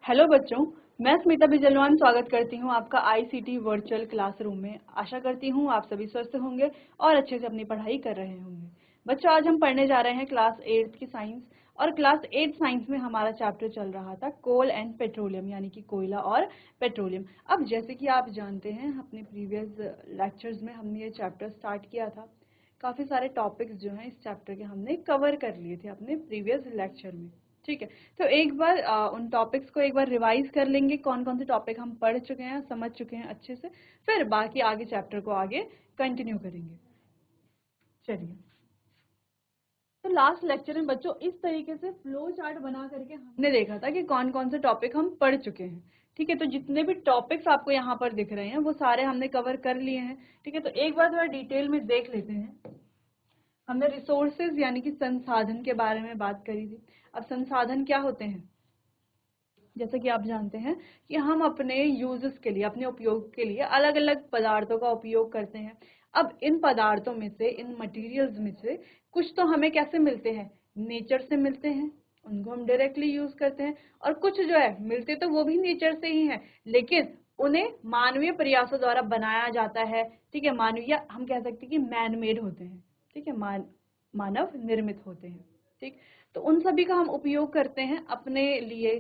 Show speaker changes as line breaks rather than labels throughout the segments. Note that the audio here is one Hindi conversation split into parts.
हेलो बच्चों, मैं स्मिता बिजलवान स्वागत करती हूँ आपका आईसीटी वर्चुअल क्लासरूम में। आशा करती हूँ आप सभी स्वस्थ होंगे और अच्छे से अपनी पढ़ाई कर रहे होंगे। बच्चों, आज हम पढ़ने जा रहे हैं क्लास 8 की साइंस। और क्लास 8 साइंस में हमारा चैप्टर चल रहा था कोल एंड पेट्रोलियम, यानी कि कोयला और पेट्रोलियम। अब जैसे कि आप जानते हैं, अपने प्रीवियस लेक्चर्स में हमने ये चैप्टर स्टार्ट किया था। काफ़ी सारे टॉपिक्स जो हैं इस चैप्टर के हमने कवर कर लिए थे अपने प्रीवियस लेक्चर में। ठीक है, तो एक बार उन टॉपिक्स को एक बार रिवाइज कर लेंगे, कौन कौन से टॉपिक हम पढ़ चुके हैं, समझ चुके हैं अच्छे से। फिर बाकी आगे चैप्टर को आगे कंटिन्यू करेंगे। चलिए, तो लास्ट लेक्चर में बच्चों इस तरीके से फ्लो चार्ट बना करके हमने देखा था कि कौन कौन से टॉपिक हम पढ़ चुके हैं। ठीक है, तो जितने भी टॉपिक्स आपको यहाँ पर दिख रहे हैं वो सारे हमने कवर कर लिए हैं। ठीक है, तो एक बार थोड़ा डिटेल में देख लेते हैं। हमने रिसोर्सेज यानी कि संसाधन के बारे में बात करी थी। अब संसाधन क्या होते हैं, जैसे कि आप जानते हैं कि हम अपने यूजेस के लिए, अपने उपयोग के लिए अलग अलग पदार्थों का उपयोग करते हैं। अब इन पदार्थों में से, इन मटेरियल्स में से कुछ तो हमें कैसे मिलते हैं, नेचर से मिलते हैं, उनको हम डायरेक्टली यूज करते हैं। और कुछ जो है मिलते तो वो भी नेचर से ही है, लेकिन उन्हें मानवीय प्रयासों द्वारा बनाया जाता है। ठीक है, मानवीय, हम कह सकते हैं कि मैन मेड होते हैं। ठीक है, मानव निर्मित होते हैं। ठीक, तो उन सभी का हम उपयोग करते हैं अपने लिए,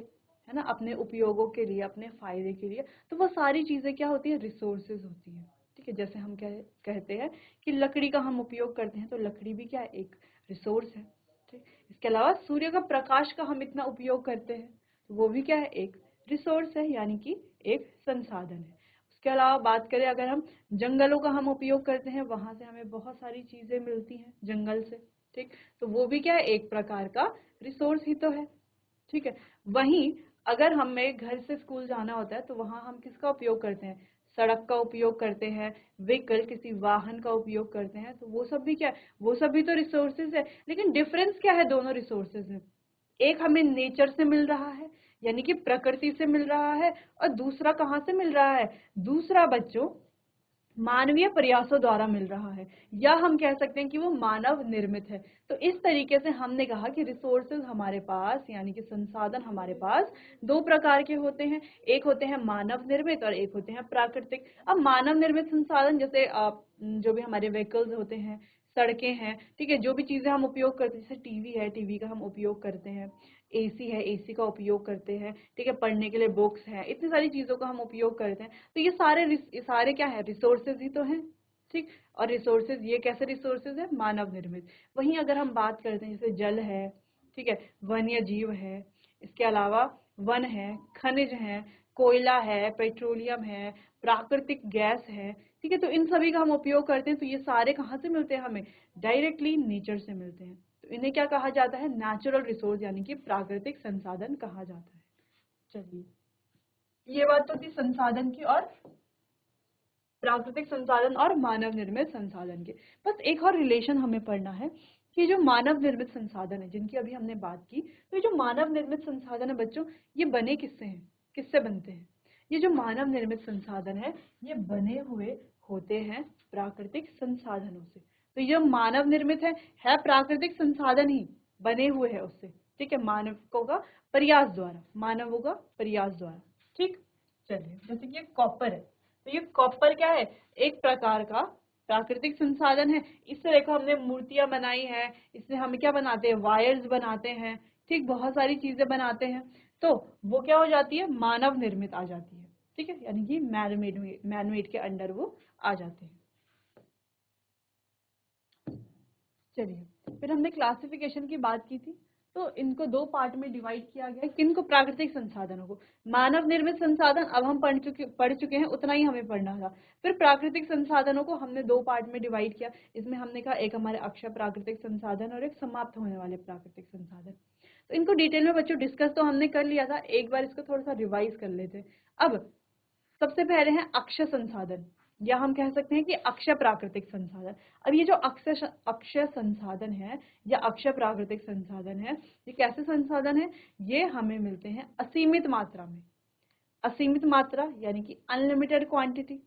है ना, अपने उपयोगों के लिए, अपने फायदे के लिए। तो वो सारी चीजें क्या होती है, रिसोर्सेज होती है। ठीक है, जैसे हम कहते हैं कि लकड़ी का हम उपयोग करते हैं, तो लकड़ी भी क्या है, एक रिसोर्स है। ठीक, इसके अलावा सूर्य का प्रकाश का हम इतना उपयोग करते हैं, तो वो भी क्या है, एक रिसोर्स है, यानी कि एक संसाधन है। उसके अलावा बात करें अगर हम जंगलों का हम उपयोग करते हैं, वहां से हमें बहुत सारी चीजें मिलती हैं जंगल से। ठीक, तो वो भी क्या है, एक प्रकार का रिसोर्स ही तो है। ठीक है, वहीं अगर हमें घर से स्कूल जाना होता है तो वहां हम किसका उपयोग करते हैं, सड़क का उपयोग करते हैं, व्हीकल, किसी वाहन का उपयोग करते हैं। तो वो सब भी क्या है, वो सब भी तो रिसोर्सेज है। लेकिन डिफरेंस क्या है दोनों रिसोर्सेज में, एक हमें नेचर से मिल रहा है, यानी कि प्रकृति से मिल रहा है, और दूसरा कहाँ से मिल रहा है, दूसरा बच्चों मानवीय प्रयासों द्वारा मिल रहा है, या हम कह सकते हैं कि वो मानव निर्मित है। तो इस तरीके से हमने कहा कि रिसोर्सेज हमारे पास, यानी कि संसाधन हमारे पास दो प्रकार के होते हैं। एक होते हैं मानव निर्मित और एक होते हैं प्राकृतिक। अब मानव निर्मित संसाधन जैसे जो भी हमारे व्हीकल्स होते हैं, सड़कें हैं, ठीक है, जो भी चीजें हम उपयोग करते हैं, जैसे टीवी है, टीवी का हम उपयोग करते हैं, एसी है, एसी का उपयोग करते हैं, ठीक है, पढ़ने के लिए बुक्स हैं, इतनी सारी चीजों का हम उपयोग करते हैं। तो ये सारे क्या है, रिसोर्सेज ही तो हैं। ठीक, और रिसोर्सेज, ये कैसे रिसोर्सेज है, मानव निर्मित। वहीं अगर हम बात करते हैं जैसे जल है, ठीक है, वन्य जीव है, इसके अलावा वन है, खनिज है, कोयला है, पेट्रोलियम है, प्राकृतिक गैस है। ठीक है, तो इन सभी का हम उपयोग करते हैं। तो ये सारे कहाँ से मिलते हैं हमें, डायरेक्टली नेचर से मिलते हैं। तो इन्हें क्या कहा जाता है, नेचुरल रिसोर्स, यानी कि प्राकृतिक संसाधन कहा जाता है। चलिए, ये बात तो थी संसाधन की, और प्राकृतिक संसाधन और मानव निर्मित संसाधन के। बस एक और रिलेशन हमें पढ़ना है कि जो मानव निर्मित संसाधन है, जिनकी अभी हमने बात की, तो ये जो मानव निर्मित संसाधन है बच्चों, ये बने किससे हैं, किससे बनते हैं। ये जो मानव निर्मित संसाधन है, ये बने हुए होते हैं प्राकृतिक संसाधनों से। तो ये मानव निर्मित है प्राकृतिक संसाधन ही, बने हुए है उससे। ठीक है, मानवों का प्रयास द्वारा, मानवों का प्रयास द्वारा। ठीक, चलिए, जैसे कि ये कॉपर है, तो ये कॉपर क्या है, एक प्रकार का प्राकृतिक संसाधन है। इससे देखो हमने मूर्तियां बनाई हैं, इससे हम क्या बनाते हैं, वायर्स बनाते हैं, ठीक, बहुत सारी चीजें बनाते हैं। तो वो क्या हो जाती है, मानव निर्मित आ जाती है। ठीक है, यानी कि मैनमेड के अंडर वो आ जाते हैं। चलिए, फिर हमने क्लासिफिकेशन की बात की थी। तो इनको दो पार्ट में डिवाइड किया गया है, किनको, प्राकृतिक संसाधनों को। मानव निर्मित संसाधन अब हम पढ़ चुके हैं, उतना ही हमें पढ़ना था। फिर प्राकृतिक संसाधनों को हमने दो पार्ट में डिवाइड किया। इसमें हमने कहा एक हमारे अक्षय प्राकृतिक संसाधन और एक समाप्त होने वाले प्राकृतिक संसाधन। तो इनको डिटेल में बच्चों डिस्कस तो हमने कर लिया था, एक बार इसको थोड़ा सा रिवाइज कर लेते हैं। अब सबसे पहले है अक्षय संसाधन, या हम कह सकते हैं कि अक्षय प्राकृतिक संसाधन। अब ये जो अक्षय संसाधन है या अक्षय प्राकृतिक संसाधन है, ये कैसे संसाधन है, ये हमें मिलते हैं असीमित मात्रा में। असीमित मात्रा यानी कि अनलिमिटेड क्वांटिटी।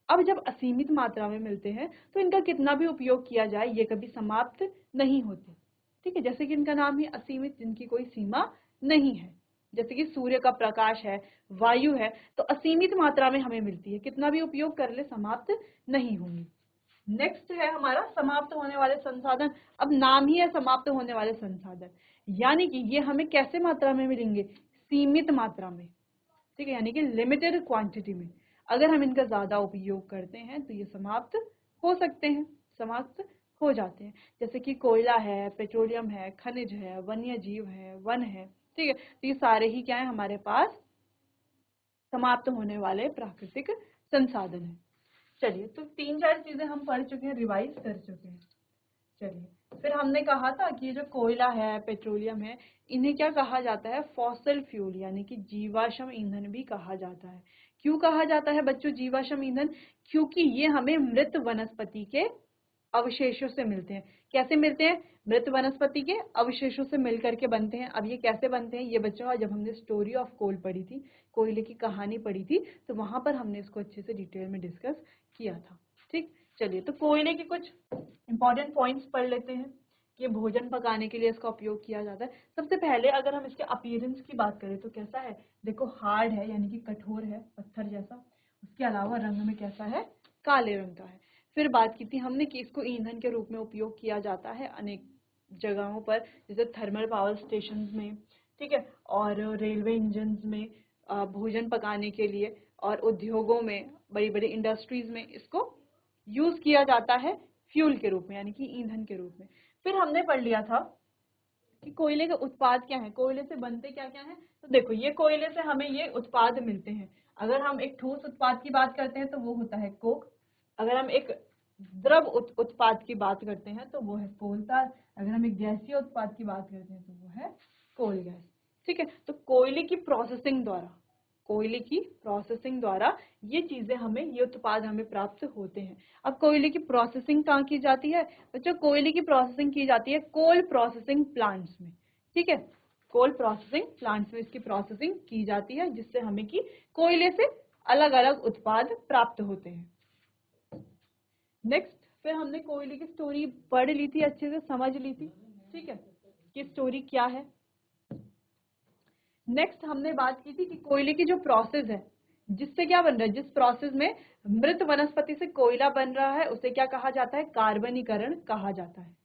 अब जब असीमित मात्रा में मिलते हैं तो इनका कितना भी उपयोग किया जाए ये कभी समाप्त नहीं होते। ठीक है, जैसे कि इनका नाम है असीमित, जिनकी कोई सीमा नहीं है। जैसे कि सूर्य का प्रकाश है, वायु है, तो असीमित मात्रा में हमें मिलती है, कितना भी उपयोग कर ले समाप्त नहीं होंगी। नेक्स्ट है हमारा समाप्त होने वाले संसाधन। अब नाम ही है समाप्त होने वाले संसाधन, यानी कि ये हमें कैसे मात्रा में मिलेंगे, सीमित मात्रा में, ठीक है, यानी कि लिमिटेड क्वांटिटी में। अगर हम इनका ज्यादा उपयोग करते हैं तो ये समाप्त हो सकते हैं, समाप्त हो जाते हैं। जैसे कि कोयला है, पेट्रोलियम है, खनिज है, वन्य जीव है, वन है, ठीक है, तो ये सारे ही क्या है हमारे पास समाप्त होने वाले प्राकृतिक संसाधन है। चलिए, तो 3-4 चीजें हम पढ़ चुके हैं, रिवाइज कर चुके हैं। चलिए, फिर हमने कहा था कि ये जो कोयला है, पेट्रोलियम है, इन्हें क्या कहा जाता है, फॉसिल फ्यूल, यानी कि जीवाश्म ईंधन भी कहा जाता है। क्यों कहा जाता है बच्चों जीवाश्म ईंधन? क्योंकि ये हमें मृत वनस्पति के अवशेषों से मिलते हैं। कैसे मिलते हैं? मृत वनस्पति के अवशेषों से मिलकर के बनते हैं। अब ये कैसे बनते हैं, ये बच्चों जब हमने स्टोरी ऑफ कोल पढ़ी थी, कोयले की कहानी पढ़ी थी, तो वहां पर हमने इसको अच्छे से डिटेल में डिस्कस किया था। ठीक, चलिए, तो कोयले के कुछ इंपॉर्टेंट पॉइंट्स पढ़ लेते हैं कि भोजन पकाने के लिए इसका उपयोग किया जाता है। सबसे पहले अगर हम इसके अपीयरेंस की बात करें तो कैसा है, देखो हार्ड है, यानी कि कठोर है, पत्थर जैसा। उसके अलावा रंग में कैसा है, काले रंग का है। फिर बात की थी हमने कि इसको ईंधन के रूप में उपयोग किया जाता है अनेक जगहों पर, जैसे थर्मल पावर स्टेशन में, ठीक है, और रेलवे इंजन में, भोजन पकाने के लिए, और उद्योगों में, बड़ी बड़ी इंडस्ट्रीज में इसको यूज किया जाता है फ्यूल के रूप में, यानी कि ईंधन के रूप में। फिर हमने पढ़ लिया था कि कोयले के उत्पाद क्या है, कोयले से बनते क्या क्या है। तो देखो, ये कोयले से हमें ये उत्पाद मिलते हैं। अगर हम एक ठोस उत्पाद की बात करते हैं तो वो होता है कोक। अगर हम एक द्रव उत्पाद की बात करते हैं तो वो है कोल tar। अगर हम एक गैसीय उत्पाद की बात करते हैं तो वो है कोल गैस। ठीक है, तो कोयले की प्रोसेसिंग द्वारा ये चीजें हमें, ये उत्पाद हमें प्राप्त होते हैं। अब कोयले की प्रोसेसिंग कहाँ की जाती है बच्चों? कोयले की प्रोसेसिंग की जाती है कोल प्रोसेसिंग प्लांट्स में। ठीक है, कोल प्रोसेसिंग प्लांट्स में इसकी प्रोसेसिंग की जाती है, जिससे हमें की कोयले से अलग अलग उत्पाद प्राप्त होते हैं। नेक्स्ट, फिर हमने कोयले की स्टोरी पढ़ ली थी, अच्छे से समझ ली थी, ठीक है, कि स्टोरी क्या है। नेक्स्ट हमने बात की थी कि कोयले की जो प्रोसेस है, जिससे क्या बन रहा है, जिस प्रोसेस में मृत वनस्पति से कोयला बन रहा है, उसे क्या कहा जाता है? कार्बनीकरण कहा जाता है।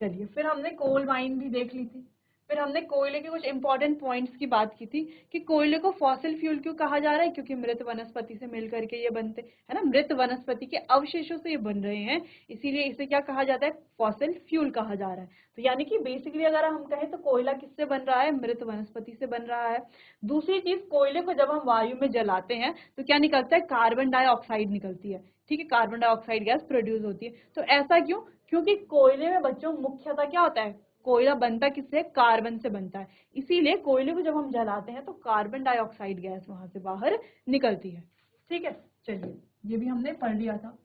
चलिए, फिर हमने कोल माइन भी देख ली थी। फिर हमने कोयले के कुछ इंपॉर्टेंट पॉइंट्स की बात की थी कि कोयले को फॉसिल फ्यूल क्यों कहा जा रहा है, क्योंकि मृत वनस्पति से मिलकर के ये बनते है ना, मृत वनस्पति के अवशेषों से ये बन रहे हैं, इसीलिए इसे क्या कहा जाता है? फॉसिल फ्यूल कहा जा रहा है। तो यानी कि बेसिकली अगर हम कहें तो कोयला किससे बन रहा है? मृत वनस्पति से बन रहा है। दूसरी चीज, कोयले को जब हम वायु में जलाते हैं तो क्या निकलता है? कार्बन डाइऑक्साइड निकलती है, ठीक है, कार्बन डाइऑक्साइड गैस प्रोड्यूस होती है। तो ऐसा क्यों? क्योंकि कोयले में बच्चों मुख्यतः क्या होता है, कोयला बनता किससे? कार्बन से बनता है। इसीलिए कोयले को जब हम जलाते हैं तो कार्बन डाइऑक्साइड गैस वहां से बाहर निकलती है। ठीक है, चलिए, ये भी हमने पढ़ लिया था।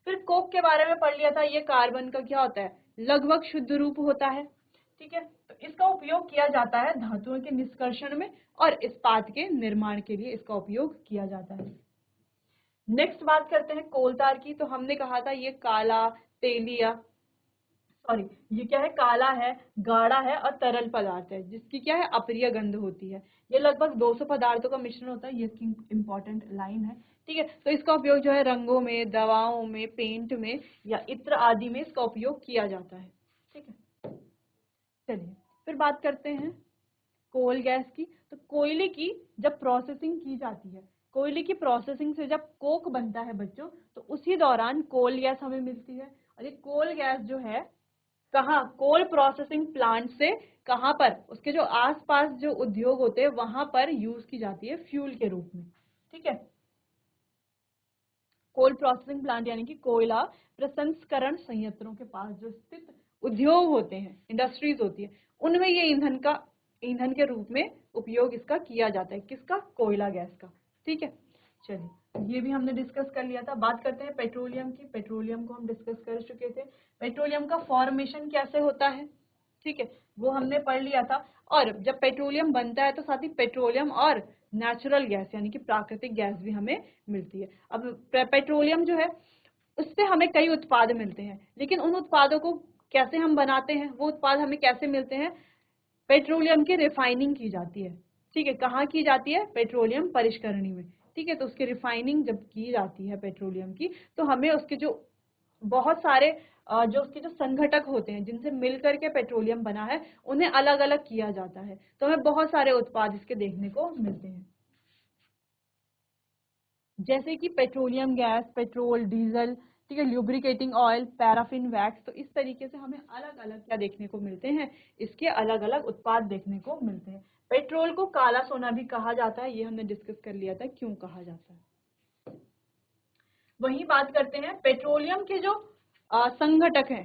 फिर कोक के बारे में पढ़ लिया था। ये कार्बन का क्या होता है? लगभग शुद्ध रूप होता है। ठीक है, तो इसका उपयोग किया जाता है धातुओं के निष्कर्षण में और इस्पात के निर्माण के लिए इसका उपयोग किया जाता है। नेक्स्ट बात करते हैं कोल tar की। तो हमने कहा था ये काला, तेलिया, सॉरी, ये क्या है? काला है, गाढ़ा है और तरल पदार्थ है, जिसकी क्या है? अप्रिय गंध होती है। ये लगभग 200 पदार्थों का मिश्रण होता है, ये इसकी इंपॉर्टेंट लाइन है। ठीक है, तो इसका उपयोग जो है रंगों में, दवाओं में, पेंट में या इत्र आदि में इसका उपयोग किया जाता है। ठीक है, चलिए, फिर बात करते हैं कोल गैस की। तो कोयले की जब प्रोसेसिंग की जाती है, कोयले की प्रोसेसिंग से जब कोक बनता है बच्चों, तो उसी दौरान कोल गैस हमें मिलती है। और ये कोल गैस जो है कहाँ? कोल प्रोसेसिंग प्लांट से कहाँ पर? उसके जो आसपास जो उद्योग होते हैं वहां पर यूज की जाती है फ्यूल के रूप में। ठीक है, कोल प्रोसेसिंग प्लांट यानी कि कोयला प्रसंस्करण संयंत्रों के पास जो स्थित उद्योग होते हैं, इंडस्ट्रीज होती है, उनमें ये ईंधन के रूप में उपयोग इसका किया जाता है। किसका? कोयला गैस का। ठीक है, चलिए, ये भी हमने डिस्कस कर लिया था। बात करते हैं पेट्रोलियम की। पेट्रोलियम को हम डिस्कस कर चुके थे। पेट्रोलियम का फॉर्मेशन कैसे होता है, ठीक है, वो हमने पढ़ लिया था। और जब पेट्रोलियम बनता है तो साथ ही पेट्रोलियम और नेचुरल गैस यानी कि प्राकृतिक गैस भी हमें मिलती है। अब पेट्रोलियम जो है उससे हमें कई उत्पाद मिलते हैं, लेकिन उन उत्पादों को कैसे हम बनाते हैं, वो उत्पाद हमें कैसे मिलते हैं? पेट्रोलियम की रिफाइनिंग की जाती है। ठीक है, कहाँ की जाती है? पेट्रोलियम परिष्करणी में। ठीक है, तो उसकी रिफाइनिंग जब की जाती है पेट्रोलियम की, तो हमें उसके जो बहुत सारे जो उसके जो संघटक होते हैं जिनसे मिलकर के पेट्रोलियम बना है, उन्हें अलग अलग किया जाता है, तो हमें बहुत सारे उत्पाद इसके देखने को मिलते हैं, जैसे कि पेट्रोलियम गैस, पेट्रोल, डीजल, ठीक है, ल्यूब्रिकेटिंग ऑयल, पैराफिन वैक्स। तो इस तरीके से हमें अलग अलग क्या देखने को मिलते हैं, इसके अलग अलग उत्पाद देखने को मिलते हैं। पेट्रोल को काला सोना भी कहा जाता है, ये हमने डिस्कस कर लिया था क्यों कहा जाता है। वही बात करते हैं पेट्रोलियम के जो संघटक हैं,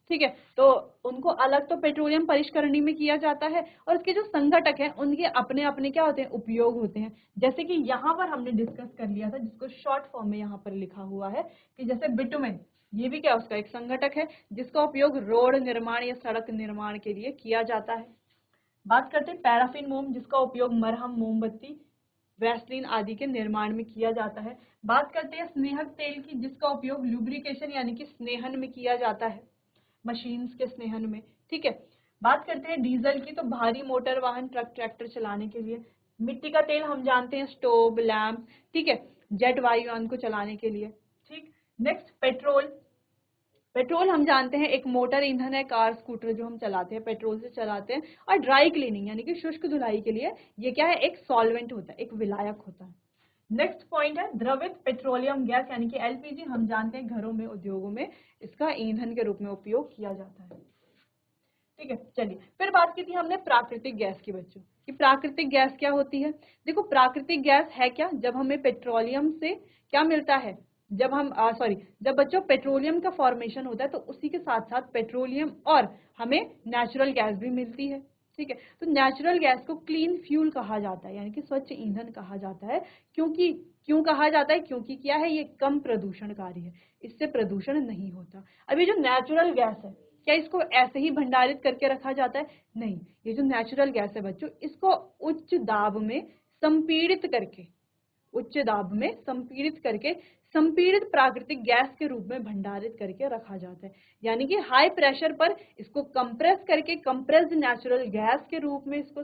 ठीक है, तो उनको अलग तो पेट्रोलियम परिष्करणी में किया जाता है, और उसके जो संघटक हैं उनके अपने अपने क्या होते हैं, उपयोग होते हैं। जैसे कि यहाँ पर हमने डिस्कस कर लिया था, जिसको शॉर्ट फॉर्म में यहाँ पर लिखा हुआ है कि जैसे बिटुमेन, ये भी क्या उसका एक संघटक है जिसका उपयोग रोड निर्माण या सड़क निर्माण के लिए किया जाता है। बात करते हैं पैराफिन मोम, जिसका उपयोग मरहम, मोमबत्ती, वैसलीन आदि के निर्माण में किया जाता है। बात करते हैं स्नेहक तेल की, जिसका उपयोग लुब्रिकेशन यानी कि स्नेहन में किया जाता है, मशीन्स के स्नेहन में। ठीक है, बात करते हैं डीजल की, तो भारी मोटर वाहन, ट्रक, ट्रैक्टर चलाने के लिए। मिट्टी का तेल हम जानते हैं स्टोव, लैंप, ठीक है, जेट वायुयान को चलाने के लिए। ठीक, नेक्स्ट पेट्रोल। पेट्रोल हम जानते हैं एक मोटर ईंधन है, कार, स्कूटर जो हम चलाते हैं पेट्रोल से चलाते हैं। और ड्राई क्लीनिंग यानी कि शुष्क धुलाई के लिए ये क्या है, एक सॉल्वेंट होता है, एक विलायक होता है। नेक्स्ट पॉइंट है द्रवित पेट्रोलियम गैस यानी कि एलपीजी। हम जानते हैं घरों में, उद्योगों में इसका ईंधन के रूप में उपयोग किया जाता है। ठीक है, चलिए फिर बात की थी हमने प्राकृतिक गैस की बच्चों, कि प्राकृतिक गैस क्या होती है। देखो प्राकृतिक गैस है क्या, जब हमें पेट्रोलियम से क्या मिलता है, जब हम जब बच्चों पेट्रोलियम का फॉर्मेशन होता है तो उसी के साथ साथ पेट्रोलियम और हमें नेचुरल गैस भी मिलती है। ठीक है, तो नेचुरल गैस को क्लीन फ्यूल कहा जाता है, यानी कि स्वच्छ ईंधन कहा जाता है। क्योंकि क्यों कहा जाता है, क्योंकि क्या है, ये कम प्रदूषणकारी है, इससे प्रदूषण नहीं होता। अब ये जो नेचुरल गैस है, क्या इसको ऐसे ही भंडारित करके रखा जाता है? नहीं, ये जो नेचुरल गैस है बच्चों, इसको उच्च दाब में संपीड़ित करके, उच्च दाब में संपीड़ित करके संपीड़ित प्राकृतिक गैस के रूप में भंडारित करके रखा जाता है। यानी कि हाई प्रेशर पर इसको कंप्रेस करके, कंप्रेस्ड नेचुरल गैस के रूप में इसको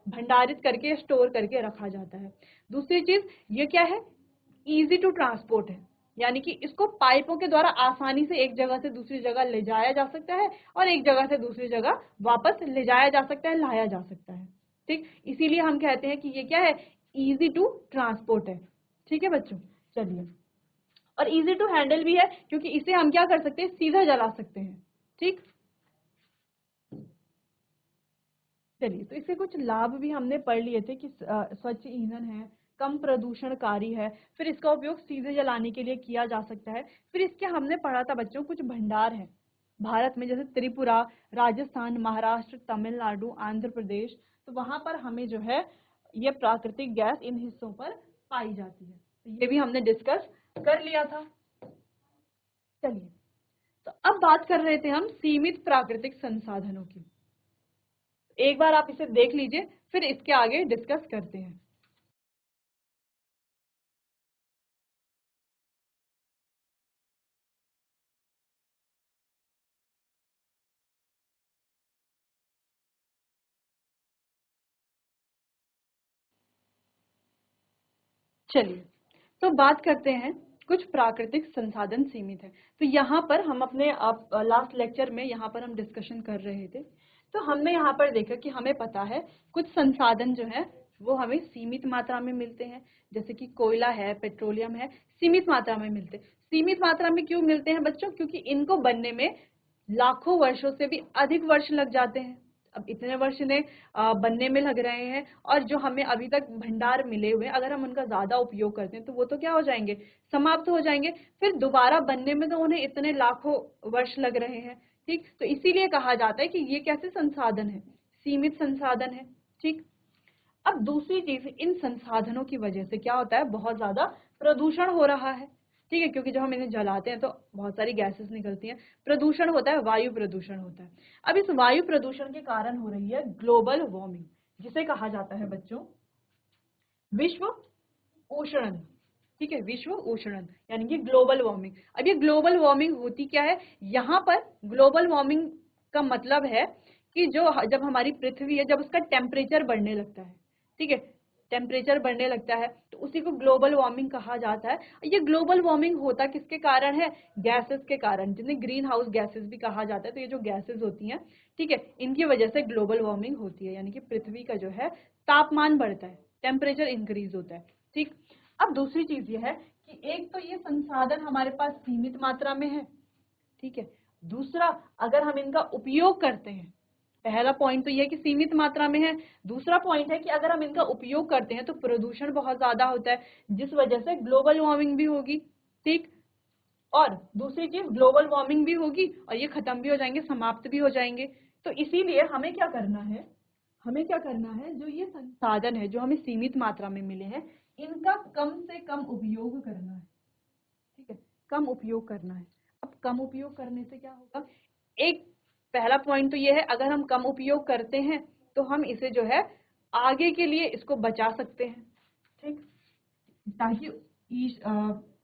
भंडारित करके, स्टोर करके रखा जाता है। दूसरी चीज ये क्या है, इजी टू ट्रांसपोर्ट है, यानी कि इसको पाइपों के द्वारा आसानी से एक जगह से दूसरी जगह ले जाया जा सकता है, और एक जगह से दूसरी जगह वापस ले जाया जा सकता है, लाया जा सकता है। ठीक, इसीलिए हम कहते हैं कि ये क्या है, इजी टू ट्रांसपोर्ट है। ठीक है बच्चों, चलिए, और इजी टू हैंडल भी है, क्योंकि इसे हम क्या कर सकते हैं, सीधा जला सकते हैं। ठीक, चलिए, तो इसके कुछ लाभ भी हमने पढ़ लिए थे कि स्वच्छ ईंधन है, कम प्रदूषणकारी है, फिर इसका उपयोग सीधे जलाने के लिए किया जा सकता है। फिर इसके हमने पढ़ा था बच्चों कुछ भंडार है भारत में, जैसे त्रिपुरा, राजस्थान, महाराष्ट्र, तमिलनाडु, आंध्र प्रदेश, तो वहां पर हमें जो है ये प्राकृतिक गैस इन हिस्सों पर पाई जाती है। तो ये भी हमने डिस्कस कर लिया था। चलिए, तो अब बात कर रहे थे हम सीमित प्राकृतिक संसाधनों की। एक बार आप इसे देख लीजिए, फिर इसके आगे डिस्कस करते हैं। एक चलिए, तो बात करते हैं कुछ प्राकृतिक संसाधन सीमित है। तो यहाँ पर हम अपने लास्ट लेक्चर में यहाँ पर हम डिस्कशन कर रहे थे, तो हमने यहाँ पर देखा कि हमें पता है कुछ संसाधन जो है वो हमें सीमित मात्रा में मिलते हैं, जैसे कि कोयला है, पेट्रोलियम है, सीमित मात्रा में मिलते हैं। सीमित मात्रा में क्यों मिलते हैं बच्चों, क्योंकि इनको बनने में लाखों वर्षों से भी अधिक वर्ष लग जाते हैं। अब इतने वर्ष इन्हें बनने में लग रहे हैं, और जो हमें अभी तक भंडार मिले हुए हैं, अगर हम उनका ज्यादा उपयोग करते हैं तो वो तो क्या हो जाएंगे, समाप्त हो जाएंगे। फिर दोबारा बनने में तो उन्हें इतने लाखों वर्ष लग रहे हैं। ठीक, तो इसीलिए कहा जाता है कि ये कैसे संसाधन है, सीमित संसाधन है। ठीक, अब दूसरी चीज, इन संसाधनों की वजह से क्या होता है, बहुत ज्यादा प्रदूषण हो रहा है। ठीक है, क्योंकि जब हम इन्हें जलाते हैं तो बहुत सारी गैसेस निकलती हैं, प्रदूषण होता है, वायु प्रदूषण होता है। अब इस वायु प्रदूषण के कारण हो रही है ग्लोबल वार्मिंग, जिसे कहा जाता है बच्चों विश्व उष्णन। ठीक है, विश्व उष्णन यानी कि ग्लोबल वार्मिंग। अब ये ग्लोबल वार्मिंग होती क्या है, यहाँ पर ग्लोबल वार्मिंग का मतलब है कि जो जब हमारी पृथ्वी है, जब उसका टेम्परेचर बढ़ने लगता है, ठीक है, टेम्परेचर बढ़ने लगता है तो उसी को ग्लोबल वार्मिंग कहा जाता है। ये ग्लोबल वार्मिंग होता किसके कारण है? गैसेस के कारण, जिन्हें ग्रीन हाउस गैसेस भी कहा जाता है। तो ये जो गैसेस होती हैं, ठीक है, इनकी वजह से ग्लोबल वार्मिंग होती है, यानी कि पृथ्वी का जो है तापमान बढ़ता है, टेम्परेचर इंक्रीज होता है। ठीक, अब दूसरी चीज ये है कि एक तो ये संसाधन हमारे पास सीमित मात्रा में है, ठीक है, दूसरा अगर हम इनका उपयोग करते हैं, पहला पॉइंट तो यह है कि सीमित मात्रा में है, दूसरा पॉइंट है कि अगर हम इनका उपयोग करते हैं तो प्रदूषण बहुत ज्यादा होता है, जिस वजह से ग्लोबल वार्मिंग भी होगी। ठीक, और दूसरी चीज ग्लोबल वार्मिंग भी होगी और ये खत्म भी हो जाएंगे, समाप्त भी हो जाएंगे। तो इसीलिए हमें क्या करना है, हमें क्या करना है, जो ये संसाधन है जो हमें सीमित मात्रा में मिले हैं, इनका कम से कम उपयोग करना है। ठीक है, कम उपयोग करना है। अब कम उपयोग करने से क्या होगा, एक पहला पॉइंट तो ये है, अगर हम कम उपयोग करते हैं तो हम इसे जो है आगे के लिए इसको बचा सकते हैं। ठीक, ताकि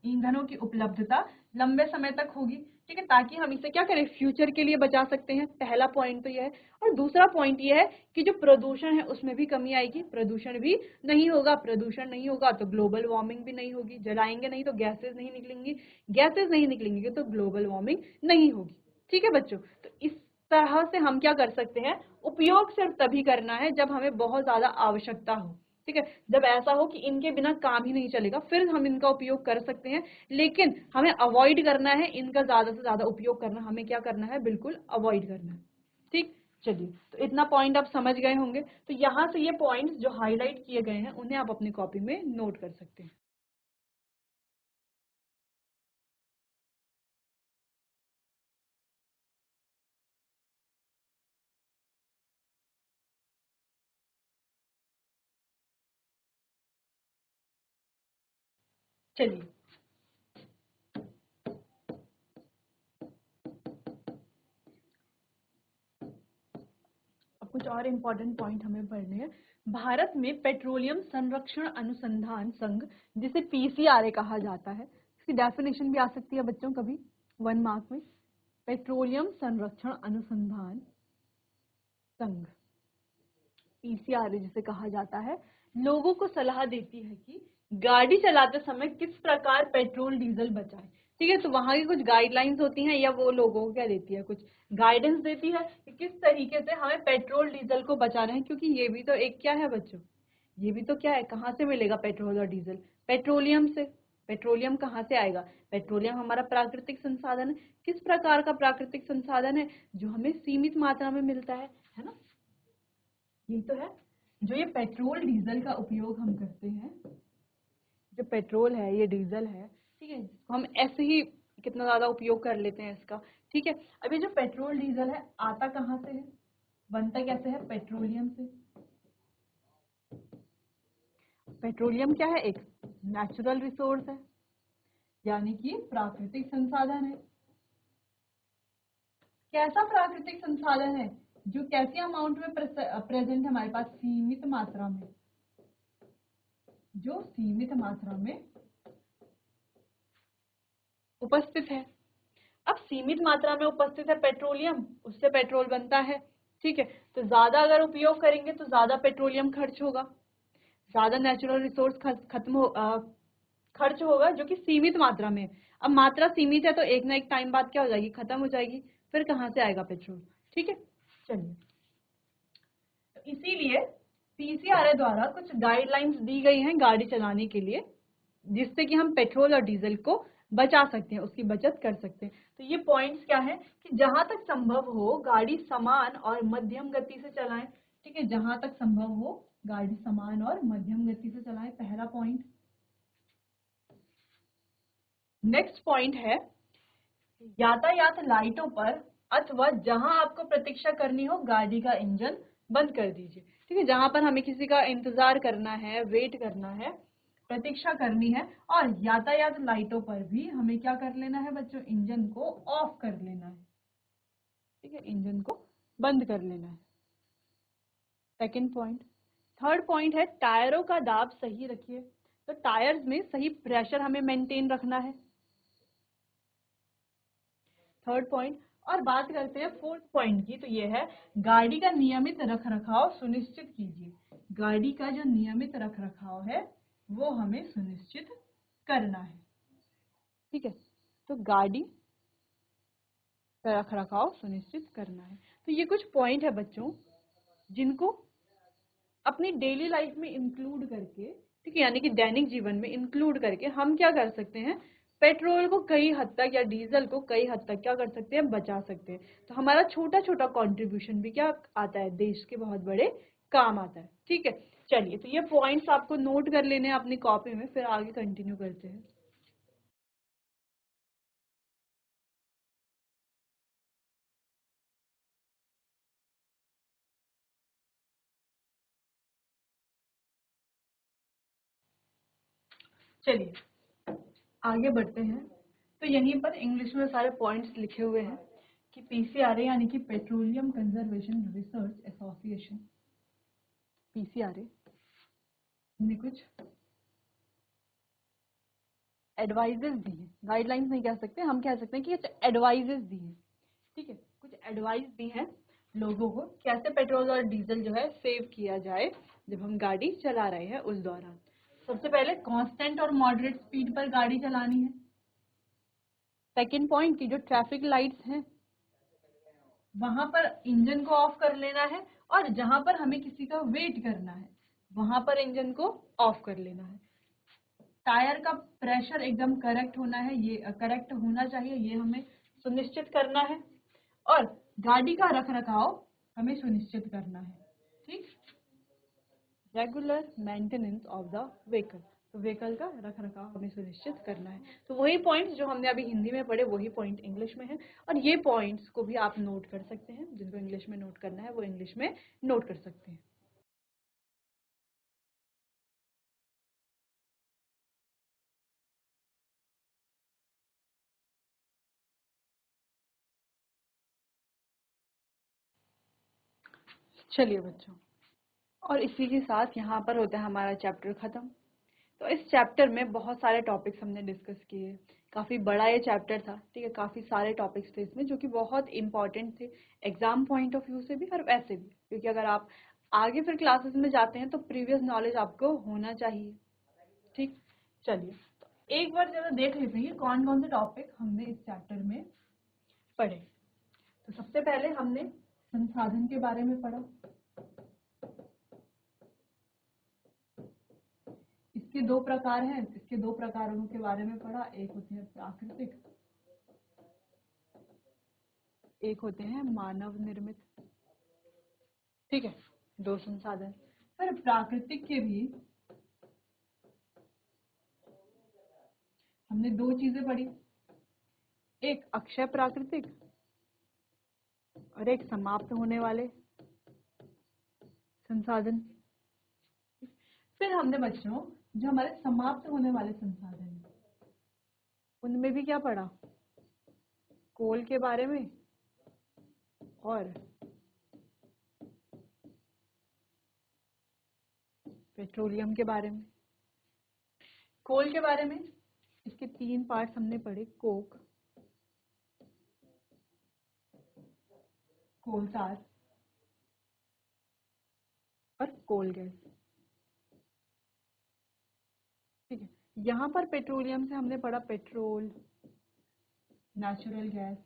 ईंधनों की उपलब्धता लंबे समय तक होगी। ठीक है, ताकि हम इसे क्या करें, फ्यूचर के लिए बचा सकते हैं। पहला पॉइंट तो यह है। और दूसरा पॉइंट यह है कि जो प्रदूषण है उसमें भी कमी आएगी, प्रदूषण भी नहीं होगा, प्रदूषण नहीं होगा तो ग्लोबल वार्मिंग भी नहीं होगी, जलाएंगे नहीं तो गैसेज नहीं निकलेंगी, गैसेज नहीं निकलेंगी तो ग्लोबल वार्मिंग नहीं होगी। ठीक है बच्चों, तो इस तरह से हम क्या कर सकते हैं, उपयोग सिर्फ तभी करना है जब हमें बहुत ज्यादा आवश्यकता हो। ठीक है, जब ऐसा हो कि इनके बिना काम ही नहीं चलेगा, फिर हम इनका उपयोग कर सकते हैं, लेकिन हमें अवॉइड करना है इनका ज्यादा से ज्यादा उपयोग करना, हमें क्या करना है, बिल्कुल अवॉइड करना है। ठीक, चलिए, तो इतना पॉइंट आप समझ गए होंगे। तो यहाँ से ये पॉइंट्स जो हाईलाइट किए गए हैं उन्हें आप अपनी कॉपी में नोट कर सकते हैं। चलिए, अब कुछ और इम्पोर्टेंट पॉइंट हमें पढ़ने हैं। भारत में पेट्रोलियम संरक्षण अनुसंधान संघ, जिसे पीसीआरए कहा जाता है, इसकी डेफिनेशन भी आ सकती है बच्चों कभी 1 मार्क में। पेट्रोलियम संरक्षण अनुसंधान संघ, पीसीआरए जिसे कहा जाता है, लोगों को सलाह देती है कि गाड़ी चलाते समय किस प्रकार पेट्रोल डीजल बचाएं। ठीक है, तो वहां की कुछ गाइडलाइंस होती हैं, या वो लोगों को क्या देती है, कुछ गाइडेंस देती है कि किस तरीके से हमें पेट्रोल डीजल को बचाना है। क्योंकि ये भी तो एक क्या है बच्चों, ये भी तो क्या है, कहाँ से मिलेगा पेट्रोल और डीजल, पेट्रोलियम से। पेट्रोलियम कहाँ से आएगा, पेट्रोलियम हमारा प्राकृतिक संसाधन है। किस प्रकार का प्राकृतिक संसाधन है, जो हमें सीमित मात्रा में मिलता है ना। यही तो है, जो ये पेट्रोल डीजल का उपयोग हम करते हैं, जो पेट्रोल है ये डीजल है, ठीक है, हम ऐसे ही कितना ज्यादा उपयोग कर लेते हैं इसका। ठीक है, अब ये जो पेट्रोल डीजल है आता कहाँ से है, बनता कैसे है, पेट्रोलियम से। पेट्रोलियम क्या है, एक नेचुरल रिसोर्स है, यानी कि प्राकृतिक संसाधन है। कैसा प्राकृतिक संसाधन है, जो कैसे अमाउंट में प्रेजेंट है हमारे पास, सीमित मात्रा में, जो सीमित मात्रा में उपस्थित है। अब सीमित मात्रा में उपस्थित है पेट्रोलियम, उससे पेट्रोल बनता है। ठीक है, तो ज्यादा अगर उपयोग करेंगे तो ज्यादा पेट्रोलियम खर्च होगा, ज्यादा नेचुरल रिसोर्स खर्च होगा, जो कि सीमित मात्रा में है। अब मात्रा सीमित है तो एक ना एक टाइम बाद क्या हो जाएगी, खत्म हो जाएगी, फिर कहाँ से आएगा पेट्रोल। ठीक है, चलिए, तो इसीलिए पीसीआरए द्वारा कुछ गाइडलाइंस दी गई हैं गाड़ी चलाने के लिए, जिससे कि हम पेट्रोल और डीजल को बचा सकते हैं, उसकी बचत कर सकते हैं। तो ये पॉइंट्स क्या है कि जहां तक संभव हो गाड़ी समान और मध्यम गति से चलाएं। ठीक है, जहां तक संभव हो गाड़ी समान और मध्यम गति से चलाएं, पहला पॉइंट। नेक्स्ट पॉइंट है, यातायात लाइटों पर अथवा जहां आपको प्रतीक्षा करनी हो गाड़ी का इंजन बंद कर दीजिए। ठीक है, जहां पर हमें किसी का इंतजार करना है, वेट करना है, प्रतीक्षा करनी है, और यातायात लाइटों पर भी हमें क्या कर लेना है बच्चों, इंजन को ऑफ कर लेना है। ठीक है, इंजन को बंद कर लेना है, सेकेंड पॉइंट। थर्ड पॉइंट है, टायरों का दाब सही रखिए। तो टायर्स में सही प्रेशर हमें मेंटेन रखना है, थर्ड पॉइंट। और बात करते हैं फोर्थ पॉइंट की, तो ये है गाड़ी का नियमित रखरखाव सुनिश्चित कीजिए। गाड़ी का जो नियमित रखरखाव है वो हमें सुनिश्चित करना है। ठीक है, तो गाड़ी का रखरखाव सुनिश्चित करना है। तो ये कुछ पॉइंट है बच्चों जिनको अपनी डेली लाइफ में इंक्लूड करके, ठीक है, यानी कि दैनिक जीवन में इंक्लूड करके हम क्या कर सकते हैं, पेट्रोल को कई हद तक या डीजल को कई हद तक क्या कर सकते हैं, बचा सकते हैं। तो हमारा छोटा छोटा कंट्रीब्यूशन भी क्या आता है, देश के बहुत बड़े काम आता है। ठीक है, चलिए, तो ये पॉइंट्स आपको नोट कर लेने हैं अपनी कॉपी में, फिर आगे कंटिन्यू करते हैं। चलिए आगे बढ़ते हैं। तो यहीं पर इंग्लिश में सारे पॉइंट्स लिखे हुए हैं कि पीसीआरए यानी कि petroleum conservation research association, PCRA ने कुछ एडवाइजेस दी हैं, गाइडलाइंस नहीं कह सकते, हम कह सकते हैं कि एडवाइजेस दी हैं। ठीक है, कुछ एडवाइस दी हैं लोगों को कैसे पेट्रोल और डीजल जो है सेव किया जाए जब हम गाड़ी चला रहे हैं उस दौरान। सबसे पहले कांस्टेंट और मॉडरेट स्पीड पर गाड़ी चलानी है। सेकंड पॉइंट की जो ट्रैफिक लाइट्स हैं वहां पर इंजन को ऑफ कर लेना है, और जहां पर हमें किसी का वेट करना है वहां पर इंजन को ऑफ कर लेना है। टायर का प्रेशर एकदम करेक्ट होना है, ये करेक्ट होना चाहिए, ये हमें सुनिश्चित करना है। और गाड़ी का रखरखाव हमें सुनिश्चित करना है। ठीक, regular maintenance of the vehicle, तो व्हीकल का रखरखाव हमें सुनिश्चित करना है। तो वही पॉइंट्स जो हमने अभी हिंदी में पढ़े वही पॉइंट इंग्लिश में है, और ये पॉइंट्स को भी आप नोट कर सकते हैं। जिनको इंग्लिश में नोट करना है वो इंग्लिश में नोट कर सकते हैं। चलिए बच्चों, और इसी के साथ यहाँ पर होता है हमारा चैप्टर खत्म। तो इस चैप्टर में बहुत सारे टॉपिक्स हमने डिस्कस किए, काफ़ी बड़ा ये चैप्टर था। ठीक है, काफ़ी सारे टॉपिक्स थे इसमें जो कि बहुत इंपॉर्टेंट थे एग्जाम पॉइंट ऑफ व्यू से भी और वैसे भी, क्योंकि अगर आप आगे फिर क्लासेस में जाते हैं तो प्रीवियस नॉलेज आपको होना चाहिए। ठीक, चलिए, तो एक बार जरा देख लेते हैं कौन कौन से टॉपिक हमने इस चैप्टर में पढ़े। तो सबसे पहले हमने संसाधन के बारे में पढ़ा। इसके दो प्रकार हैं, इसके दो प्रकारों के बारे में पढ़ा। एक होते हैं प्राकृतिक, एक होते हैं मानव निर्मित। ठीक है, दो संसाधन। पर प्राकृतिक के भी हमने दो चीजें पढ़ी, एक अक्षय प्राकृतिक और एक समाप्त होने वाले संसाधन। फिर हमने बच्चों जो हमारे समाप्त होने वाले संसाधन हैं उनमें भी क्या पढ़ा, कोल के बारे में और पेट्रोलियम के बारे में। कोल के बारे में इसके तीन पार्ट्स हमने पढ़े, कोक, कोल tar और कोल गैस। ठीक है, यहाँ पर पेट्रोलियम से हमने पढ़ा पेट्रोल, नेचुरल गैस।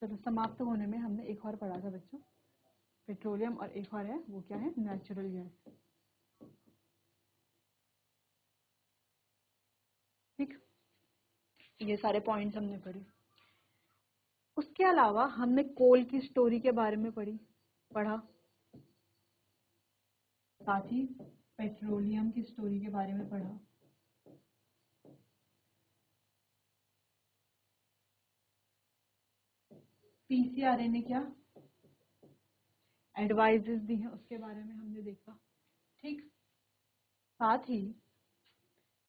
चलो, समाप्त होने में हमने एक और पढ़ा था बच्चों, पेट्रोलियम, और एक और है वो क्या है, नेचुरल गैस। ठीक, ये सारे पॉइंट्स हमने पढ़े। उसके अलावा हमने कोल की स्टोरी के बारे में पढ़ा, साथ ही पेट्रोलियम की स्टोरी के बारे में पढ़ा। पीसीआरए ने क्या एडवाइजेस दी हैं उसके बारे में हमने देखा। ठीक, साथ ही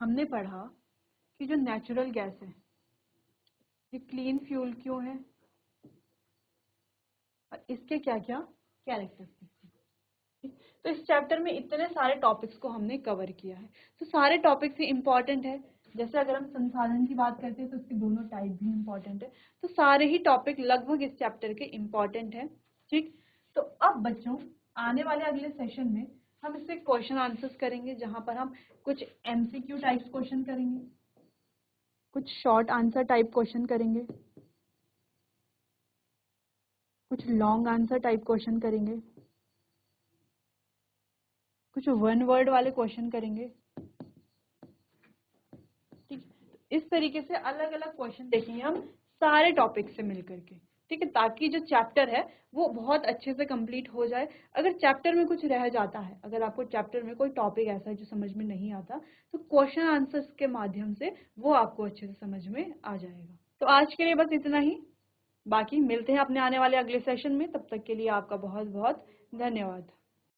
हमने पढ़ा कि जो नेचुरल गैस है ये क्लीन फ्यूल क्यों है और इसके क्या क्या कैरेक्टरिस्टिक्स हैं। तो इस चैप्टर में इतने सारे टॉपिक्स को हमने कवर किया है। तो सारे टॉपिक्स ही इम्पॉर्टेंट है, जैसे अगर हम संसाधन की बात करते हैं तो उसके दोनों टाइप भी इम्पोर्टेंट है। तो सारे ही टॉपिक लगभग इस चैप्टर के इम्पोर्टेंट है। ठीक, तो अब बच्चों आने वाले अगले सेशन में हम इससे क्वेश्चन आंसर्स करेंगे, जहां पर हम कुछ एमसीक्यू टाइप्स क्वेश्चन करेंगे, कुछ शॉर्ट आंसर टाइप क्वेश्चन करेंगे, कुछ लॉन्ग आंसर टाइप क्वेश्चन करेंगे, कुछ वन वर्ड वाले क्वेश्चन करेंगे। ठीक, तो इस तरीके से अलग अलग क्वेश्चन देखेंगे हम सारे टॉपिक से मिल करके। ठीक है, ताकि जो चैप्टर है वो बहुत अच्छे से कंप्लीट हो जाए। अगर चैप्टर में कुछ रह जाता है, अगर आपको चैप्टर में कोई टॉपिक ऐसा है जो समझ में नहीं आता, तो क्वेश्चन आंसर्स के माध्यम से वो आपको अच्छे से समझ में आ जाएगा। तो आज के लिए बस इतना ही, बाकी मिलते हैं अपने आने वाले अगले सेशन में। तब तक के लिए आपका बहुत बहुत धन्यवाद।